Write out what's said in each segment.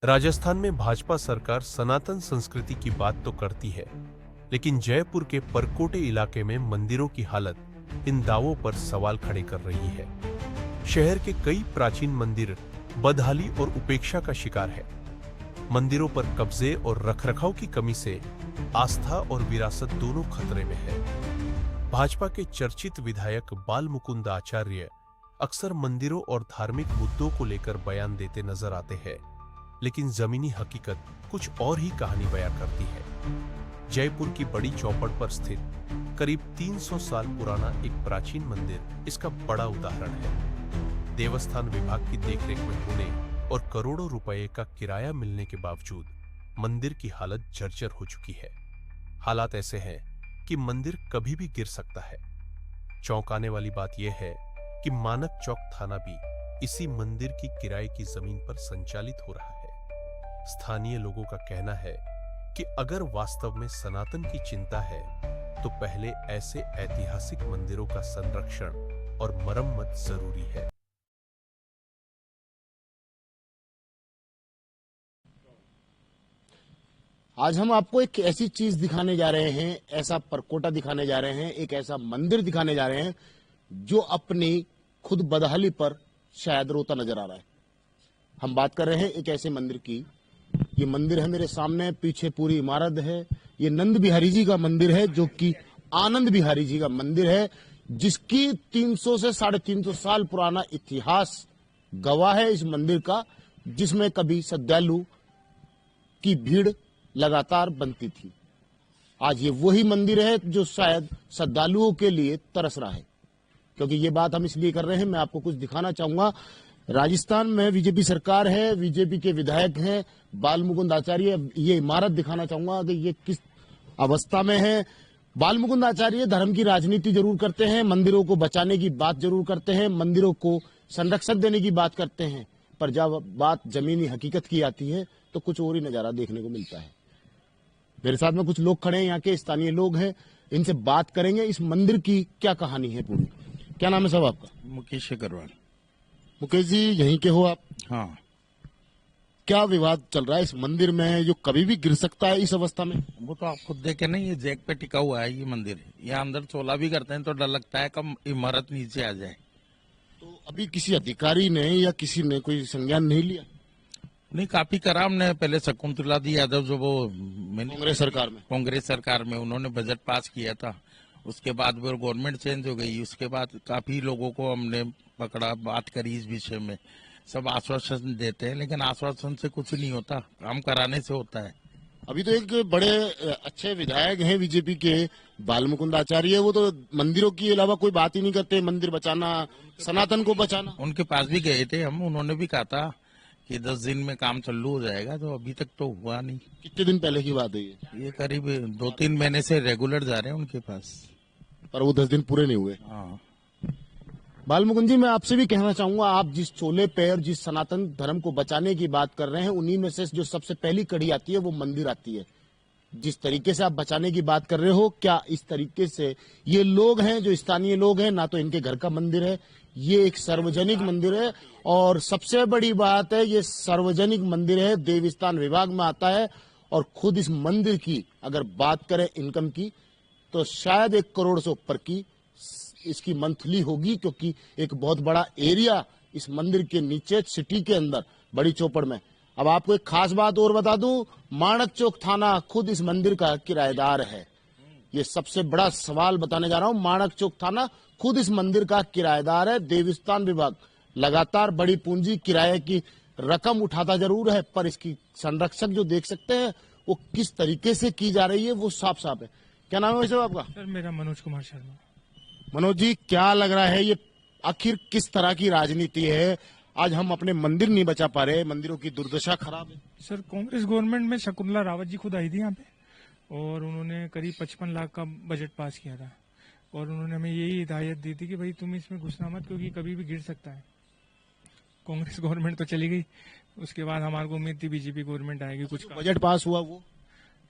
राजस्थान में भाजपा सरकार सनातन संस्कृति की बात तो करती है, लेकिन जयपुर के परकोटे इलाके में मंदिरों की हालत इन दावों पर सवाल खड़े कर रही है। शहर के कई प्राचीन मंदिर बदहाली और उपेक्षा का शिकार है। मंदिरों पर कब्जे और रखरखाव की कमी से आस्था और विरासत दोनों खतरे में है। भाजपा के चर्चित विधायक बाल मुकुंद आचार्य अक्सर मंदिरों और धार्मिक मुद्दों को लेकर बयान देते नजर आते हैं, लेकिन जमीनी हकीकत कुछ और ही कहानी बयां करती है। जयपुर की बड़ी चौपड़ पर स्थित करीब 300 साल पुराना एक प्राचीन मंदिर इसका बड़ा उदाहरण है। देवस्थान विभाग की देखरेख में होने और करोड़ों रुपए का किराया मिलने के बावजूद मंदिर की हालत जर्जर हो चुकी है। हालात ऐसे हैं कि मंदिर कभी भी गिर सकता है। चौंकाने वाली बात यह है कि मानक चौक थाना भी इसी मंदिर की किराए की जमीन पर संचालित हो रहा है। स्थानीय लोगों का कहना है कि अगर वास्तव में सनातन की चिंता है तो पहले ऐसे ऐतिहासिक मंदिरों का संरक्षण और मरम्मत जरूरी है। आज हम आपको एक ऐसी चीज दिखाने जा रहे हैं, ऐसा परकोटा दिखाने जा रहे हैं, एक ऐसा मंदिर दिखाने जा रहे हैं जो अपनी खुद बदहाली पर शायद रोता नजर आ रहा है। हम बात कर रहे हैं एक ऐसे मंदिर की। ये मंदिर है मेरे सामने, पीछे पूरी इमारत है। ये नंद बिहारी जी का मंदिर है, जो कि आनंद बिहारी जी का मंदिर है, जिसकी 300 से 350 साल पुराना इतिहास गवाह है इस मंदिर का, जिसमें कभी श्रद्धालु की भीड़ लगातार बनती थी। आज ये वही मंदिर है जो शायद श्रद्धालुओं के लिए तरस रहा है। क्योंकि ये बात हम इसलिए कर रहे हैं, मैं आपको कुछ दिखाना चाहूंगा। राजस्थान में बीजेपी सरकार है, बीजेपी के विधायक हैं बाल मुकुंद आचार्य। ये इमारत दिखाना चाहूंगा कि ये किस अवस्था में है। बाल मुकुंद आचार्य धर्म की राजनीति जरूर करते हैं, मंदिरों को बचाने की बात जरूर करते हैं, मंदिरों को संरक्षण देने की बात करते हैं, पर जब बात जमीनी हकीकत की आती है तो कुछ और ही नजारा देखने को मिलता है। मेरे साथ में कुछ लोग खड़े हैं, यहाँ के स्थानीय लोग हैं, इनसे बात करेंगे इस मंदिर की क्या कहानी है पूरी। क्या नाम है साहब आपका? मुकेश अग्रवाल। मुकेश जी, यहीं के हो आप? हाँ, क्या विवाद चल रहा है इस मंदिर में जो कभी भी गिर सकता है इस अवस्था में? वो तो आप खुद देखे ना, ये जैक पे टिका हुआ है ये मंदिर। यहाँ अंदर चोला भी करते हैं तो डर लगता है कब इमारत नीचे आ जाए। तो अभी किसी अधिकारी ने या किसी ने कोई संज्ञान नहीं लिया? नहीं, काफी करा हमने। पहले शकुंतला दी यादव, जो वो कांग्रेस सरकार में उन्होंने बजट पास किया था, उसके बाद वो गवर्नमेंट चेंज हो गई। उसके बाद काफी लोगों को हमने पकड़ा, बात करी इस विषय में। सब आश्वासन देते हैं, लेकिन आश्वासन से कुछ नहीं होता, काम कराने से होता है। अभी तो एक बड़े अच्छे विधायक हैं बीजेपी के बाल मुकुंद आचार्य, वो तो मंदिरों के अलावा कोई बात ही नहीं करते। मंदिर बचाना, सनातन को बचाना। उनके पास भी गए थे हम, उन्होंने भी कहा था कि 10 दिन में काम चालू हो जाएगा, तो अभी तक तो हुआ नहीं। कितने दिन पहले की बात है ये करीब 2-3 महीने से रेगुलर जा रहे हैं उनके पास। पर वो 10 दिन पूरे नहीं हुए। हाँ, बाल मुकुंद जी, मैं आपसे भी कहना चाहूंगा, आप जिस चोले पे और जिस सनातन धर्म को बचाने की बात कर रहे हैं, उन्हीं में से जो सबसे पहली कड़ी आती है वो मंदिर आती है। जिस तरीके से आप बचाने की बात कर रहे हो, क्या इस तरीके से ये लोग हैं जो स्थानीय लोग हैं, ना तो इनके घर का मंदिर है, ये एक सार्वजनिक मंदिर है, और सबसे बड़ी बात है ये सार्वजनिक मंदिर है, देवस्थान विभाग में आता है। और खुद इस मंदिर की अगर बात करें इनकम की, तो शायद 1 करोड़ से ऊपर की इसकी मंथली होगी, क्योंकि एक बहुत बड़ा एरिया इस मंदिर के नीचे सिटी के अंदर बड़ी चौपड़ में। अब आपको एक खास बात और बता दूं, माणक चौक थाना खुद इस मंदिर का किराएदार है। ये सबसे बड़ा सवाल बताने जा रहा हूं, माणक चौक थाना खुद इस मंदिर का किराएदार है। देवस्थान विभाग लगातार बड़ी पूंजी किराए की रकम उठाता जरूर है, पर इसकी संरक्षक जो देख सकते हैं वो किस तरीके से की जा रही है वो साफ साफ है। क्या नाम है वैसे आपका? सर, मेरा मनोज कुमार शर्मा। मनोज जी, क्या लग रहा है ये आखिर किस तरह की राजनीति है? आज हम अपने मंदिर नहीं बचा पा रहे, मंदिरों की दुर्दशा खराब है। सर, कांग्रेस गवर्नमेंट में शकुंतला रावत जी खुद आई थी यहाँ पे, और उन्होंने करीब 55 लाख का बजट पास किया था, और उन्होंने हमें यही हिदायत दी थी कि भाई तुम इसमें घुसना मत, क्योंकि कभी भी गिर सकता है। कांग्रेस गवर्नमेंट तो चली गई, उसके बाद हमारे को उम्मीद थी बीजेपी गवर्नमेंट आएगी। कुछ बजट पास हुआ वो?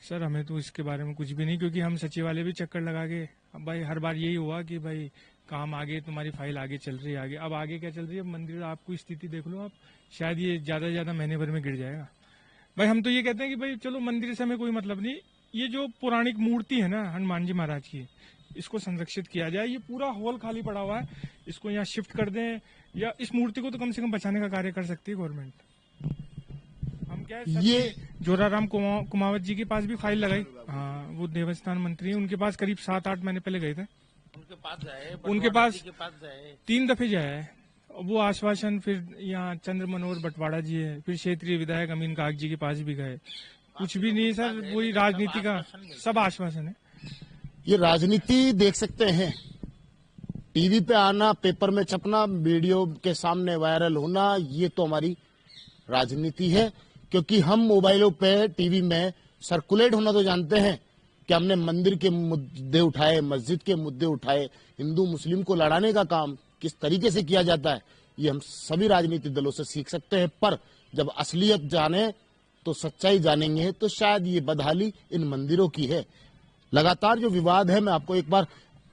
सर, हमें तो इसके बारे में कुछ भी नहीं, क्योंकि हम सचिवालय भी चक्कर लगा के, अब भाई हर बार यही हुआ कि भाई काम आगे, तुम्हारी फाइल आगे चल रही है, आगे। अब आगे क्या चल रही है? मंदिर आपको स्थिति देख लो आप, शायद ये ज्यादा से ज्यादा महीने भर में गिर जाएगा। भाई हम तो ये कहते हैं कि भाई चलो मंदिर से हमें कोई मतलब नहीं, ये जो पौराणिक मूर्ति है ना हनुमान जी महाराज की, इसको संरक्षित किया जाए। ये पूरा हॉल खाली पड़ा हुआ है, इसको यहाँ शिफ्ट कर दें, या इस मूर्ति को तो कम से कम बचाने का कार्य कर सकती है गवर्नमेंट। हम क्या है ये जोराराम कुमावत जी के पास भी फाइल लगाई। हाँ, वो देवस्थान मंत्री हैं, उनके पास करीब 7-8 महीने पहले गए थे। उनके पास 3 दफे जाया है। वो आश्वासन, फिर यहाँ चंद्र मनोहर बटवाड़ा जी है, फिर क्षेत्रीय विधायक अमीन काग जी के पास भी गए, कुछ भी नहीं सर, वही राजनीति का सब आश्वासन है। ये राजनीति देख सकते हैं, टीवी पे आना, पेपर में छपना, वीडियो के सामने वायरल होना, ये तो हमारी राजनीति है। क्योंकि हम मोबाइलों पे, टीवी में सर्कुलेट होना तो जानते हैं कि हमने मंदिर के मुद्दे उठाए, मस्जिद के मुद्दे उठाए, हिंदू मुस्लिम को लड़ाने का काम किस तरीके से किया जाता है, ये हम सभी राजनीतिक दलों से सीख सकते हैं। पर जब असलियत जाने तो सच्चाई जानेंगे, तो शायद ये बदहाली इन मंदिरों की है। लगातार जो विवाद है, मैं आपको एक बार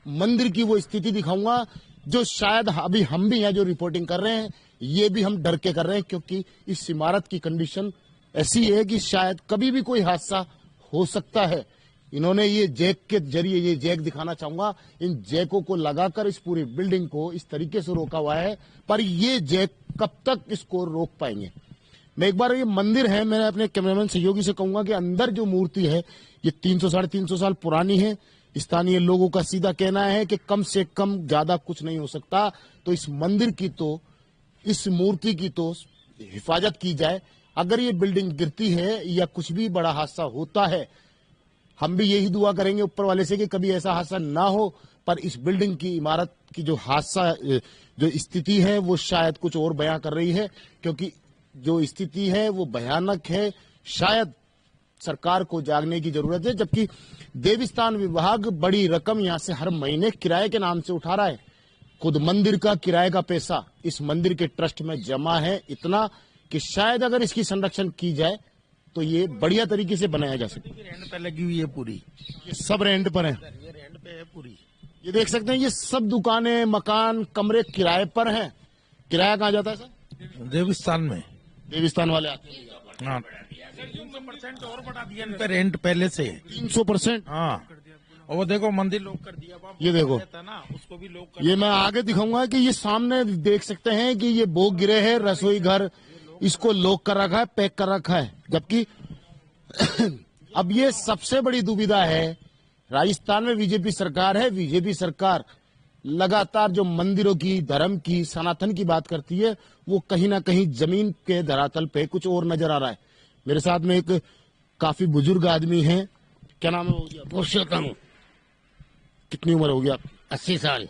मंदिर की वो स्थिति दिखाऊंगा जो शायद अभी हम भी यहाँ जो रिपोर्टिंग कर रहे हैं, ये भी हम डर के कर रहे हैं, क्योंकि इस इमारत की कंडीशन ऐसी है कि शायद कभी भी कोई हादसा हो सकता है। इन्होंने ये जैक के जरिए, ये जैक दिखाना चाहूंगा, इन जैकों को लगाकर इस पूरी बिल्डिंग को इस तरीके से रोका हुआ है, पर ये जैक कब तक इसको रोक पाएंगे। मैं एक बार, ये मंदिर है, मैं अपने कैमरामैन सहयोगी से कहूंगा कि अंदर जो मूर्ति है ये 300-350 साल पुरानी है। स्थानीय लोगों का सीधा कहना है कि कम से कम ज्यादा कुछ नहीं हो सकता, तो इस मंदिर की तो, इस मूर्ति की तो हिफाजत की जाए। अगर ये बिल्डिंग गिरती है या कुछ भी बड़ा हादसा होता है, हम भी यही दुआ करेंगे ऊपर वाले से कि कभी ऐसा हादसा ना हो। पर इस बिल्डिंग की, इमारत की जो हादसा, जो स्थिति है, वो शायद कुछ और बयां कर रही है, क्योंकि जो स्थिति है वो भयानक है। शायद सरकार को जागने की जरूरत है, जबकि देवस्थान विभाग बड़ी रकम यहां से हर महीने किराए के नाम से उठा रहा है। खुद मंदिर का किराए का पैसा इस मंदिर के ट्रस्ट में जमा है, इतना कि शायद अगर इसकी संरक्षण की जाए तो ये बढ़िया तरीके से बनाया जा सके। रेंट पे लगी हुई है पूरी, ये सब रेंट पर है, ये रेंट पे है पूरी। ये देख सकते हैं, ये सब दुकानें, मकान, कमरे किराए पर हैं। किराया कहाँ जाता है सर? देवस्थान में, देवस्थान वाले आते हैं। हाँ 300% और बढ़ा दिया इन पे रेंट पहले से 300%। हाँ, और वो देखो मंदिर लोग कर दिया, ये देखो, ना उसको भी लोग ये मैं आगे दिखाऊंगा कि ये सामने देख सकते हैं कि ये बोग गिरे हैं, रसोई घर इसको लॉक कर रखा है, पैक कर रखा है। जबकि अब ये सबसे बड़ी दुविधा है, राजस्थान में बीजेपी सरकार है, बीजेपी सरकार लगातार जो मंदिरों की, धर्म की, सनातन की बात करती है, वो कहीं ना कहीं जमीन के धरातल पे कुछ और नजर आ रहा है। मेरे साथ में एक काफी बुजुर्ग आदमी है, क्या नाम है? पुरुषोत्तम। कितनी उम्र होगी आप? 80 साल।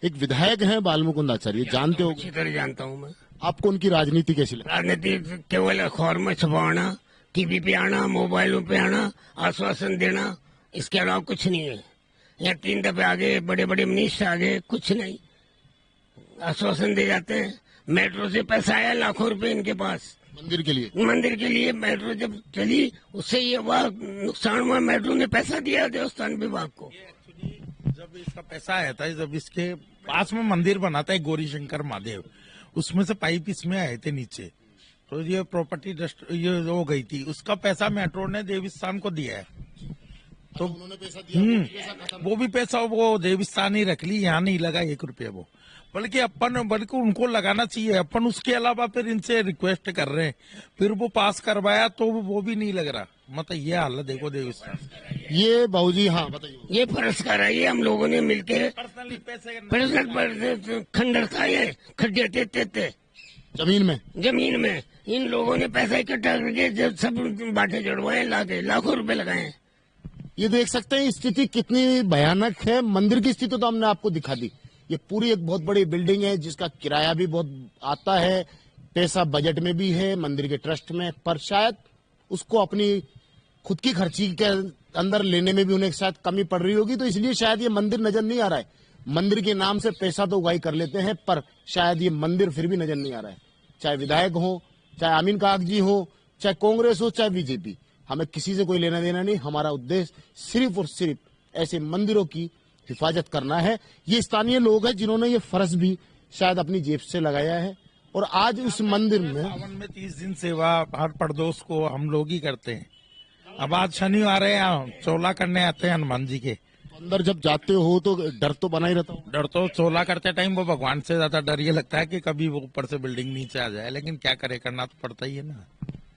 एक विधायक हैं बालमुकुंद आचार्य, जानते हो? अच्छी तरह जानता हूँ मैं। आपको उनकी राजनीति कैसी लगी? राजनीति केवल अखबार में छपाना, टीवी पे आना, मोबाइलों पे आना, आश्वासन देना, इसके अलावा कुछ नहीं है। यहाँ 3 दफे आगे बड़े बड़े मिनिस्टर आगे, कुछ नहीं, आश्वासन दे जाते हैं। मेट्रो से पैसा आया लाखों रुपए इनके पास, मंदिर के लिए। मंदिर के लिए मेट्रो जब चली उससे ये हुआ नुकसान हुआ, मेट्रो ने पैसा दिया देवस्थान विभाग को। जब इसका पैसा आया था, जब इसके पास में मंदिर बना था गौरी शंकर महादेव, उसमें से पाइप इसमें आए थे नीचे, तो ये प्रॉपर्टी डस्ट ये हो गई थी, उसका पैसा मेट्रो ने देवस्थान को दिया है। तो उन्होंने पैसा दिया, वो भी पैसा वो देवस्थान ही रख ली, यहाँ नहीं लगा 1 रुपया वो, बल्कि उनको लगाना चाहिए। अपन उसके अलावा फिर इनसे रिक्वेस्ट कर रहे हैं, फिर वो पास करवाया तो वो भी नहीं लग रहा। मतलब ये हालत देखो देवस्थान। ये बाबूजी, हाँ बताइए। ये फर्ज करा, ये हम लोगों ने मिलके पर्सनली पैसे पर्सनल खंडर था, ये खड्डे थे जमीन में। जमीन में इन लोगों ने पैसा इकट्ठा करके जब सब बांटे जड़वाए, लाके लाखों रुपए लगाए। ये देख सकते हैं स्थिति कितनी भयानक है। मंदिर की स्थिति तो हमने आपको दिखा दी। ये पूरी एक बहुत बड़ी बिल्डिंग है जिसका किराया भी बहुत आता है, पैसा बजट में भी है मंदिर के ट्रस्ट में, पर शायद उसको अपनी खुद की खर्ची के अंदर लेने में भी उन्हें शायद कमी पड़ रही होगी, तो इसलिए शायद ये मंदिर नजर नहीं आ रहा है। मंदिर के नाम से पैसा तो उगाही कर लेते हैं, पर शायद ये मंदिर फिर भी नजर नहीं आ रहा है। चाहे विधायक हो, चाहे अमीन काग जी हो, चाहे कांग्रेस हो, चाहे बीजेपी, हमें किसी से कोई लेना देना नहीं। हमारा उद्देश्य सिर्फ और सिर्फ ऐसे मंदिरों की हिफाजत करना है। ये स्थानीय लोग हैं जिन्होंने ये फर्ज भी शायद अपनी जेब से लगाया है, और आज उस मंदिर में सावन में 30 दिन सेवा हर प्रदोष को हम लोग ही करते हैं। अब आज शनिवार है, यहाँ चोला करने आते हैं हनुमान जी के। तो अंदर जब जाते हो तो डर तो बना ही रहता हो। डर तो चोला करते टाइम वो भगवान से ज्यादा डर ये लगता है कि कभी वो ऊपर से बिल्डिंग नीचे आ जाए, लेकिन क्या करे, करना तो पड़ता ही है ना।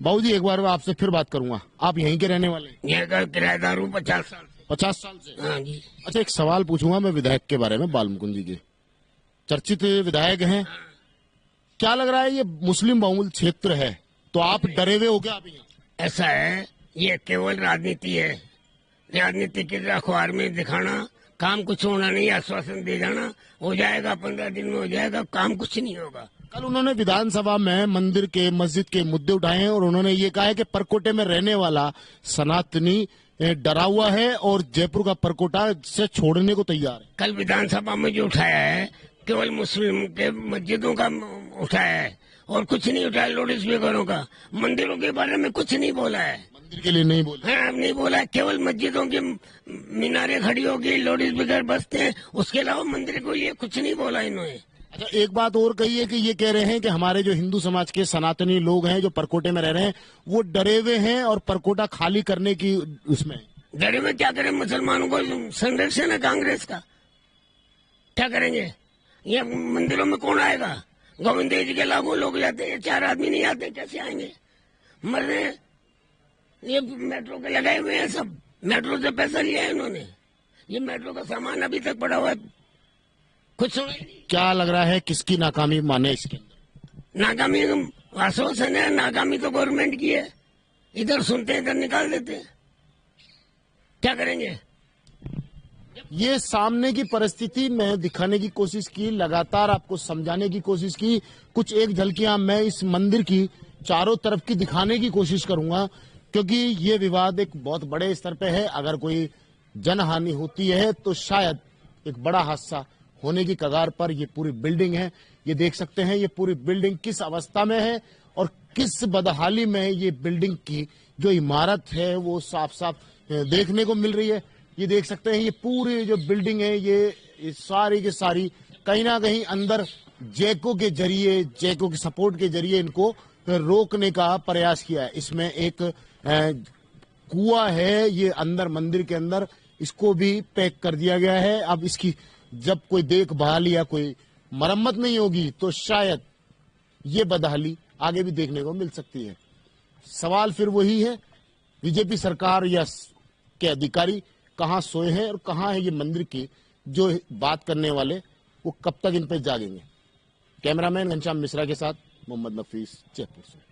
बाबू जी एक बार मैं आपसे फिर बात करूंगा, आप यहीं के रहने वाले हैं? यहाँ का किराएदार हूँ 50 साल से। 50 साल से? हाँ जी। अच्छा एक सवाल पूछूंगा मैं विधायक के बारे में, बाल मुकुंद जी के चर्चित विधायक हैं, क्या लग रहा है ये मुस्लिम बहुल क्षेत्र है तो आप डरे हुए हो क्या अभी? ऐसा है, ये केवल राजनीति है। राजनीति के अखबार में दिखाना, काम कुछ होना नहीं, आश्वासन दे जाना, हो जाएगा 15 दिन में हो जाएगा, काम कुछ नहीं होगा। कल उन्होंने विधानसभा में मंदिर के मस्जिद के मुद्दे उठाए हैं और उन्होंने ये कहा है कि परकोटे में रहने वाला सनातनी डरा हुआ है और जयपुर का परकोटा से छोड़ने को तैयार है। कल विधानसभा में जो उठाया है केवल मुस्लिम के मस्जिदों का उठाया है और कुछ नहीं उठाया, लाउड स्पीकरों का। मंदिरों के बारे में कुछ नहीं बोला है, मंदिर के लिए नहीं बोला। हाँ नहीं बोला है, केवल मस्जिदों की मीनारें खड़ी होगी, लाउड स्पीकर बजते हैं, उसके अलावा मंदिर को लिए कुछ नहीं बोला इन्होंने। अच्छा एक बात और कही है कि ये कह रहे हैं कि हमारे जो हिंदू समाज के सनातनी लोग हैं जो परकोटे में रह रहे हैं वो डरे हुए हैं और परकोटा खाली करने की उसमें। डरे में क्या करें, मुसलमानों को संरक्षण है कांग्रेस का, क्या करेंगे? ये मंदिरों में कौन आएगा? गोविंद जी के लागू लोग जाते हैं, 4 आदमी नहीं आते, कैसे आएंगे? मर रहे हैं। ये मेट्रो के लगाए हुए हैं, सब मेट्रो से पैसा लिया है इन्होंने। ये मेट्रो का सामान अभी तक पड़ा हुआ है, कुछ सुना ही नहीं। क्या लग रहा है किसकी नाकामी माने इसके अंदर? नाकामी आश्वासन है, नाकामी तो गवर्नमेंट की है। इधर सुनते हैं, इधर निकाल देते हैं, क्या करेंगे? ये सामने की परिस्थिति में दिखाने की कोशिश की, लगातार आपको समझाने की कोशिश की। कुछ एक झलकियां मैं इस मंदिर की चारों तरफ की दिखाने की कोशिश करूंगा क्योंकि ये विवाद एक बहुत बड़े स्तर पे है। अगर कोई जनहानि होती है तो शायद एक बड़ा हादसा होने की कगार पर ये पूरी बिल्डिंग है। ये देख सकते हैं ये पूरी बिल्डिंग किस अवस्था में है और किस बदहाली में ये बिल्डिंग की जो इमारत है वो साफ साफ देखने को मिल रही है। ये देख सकते हैं ये पूरी जो बिल्डिंग है ये सारी की सारी कहीं ना कहीं अंदर जैको के जरिए, जैको के सपोर्ट के जरिए इनको रोकने का प्रयास किया है। इसमें एक कुआं है, ये अंदर मंदिर के अंदर, इसको भी पैक कर दिया गया है। अब इसकी जब कोई देखभाल या कोई मरम्मत नहीं होगी तो शायद ये बदहाली आगे भी देखने को मिल सकती है। सवाल फिर वही है, बीजेपी सरकार या के अधिकारी कहां सोए हैं और कहां है ये मंदिर की जो बात करने वाले, वो कब तक इन पे जागेंगे? कैमरामैन घनश्याम मिश्रा के साथ मोहम्मद नफीस, जयपुर से।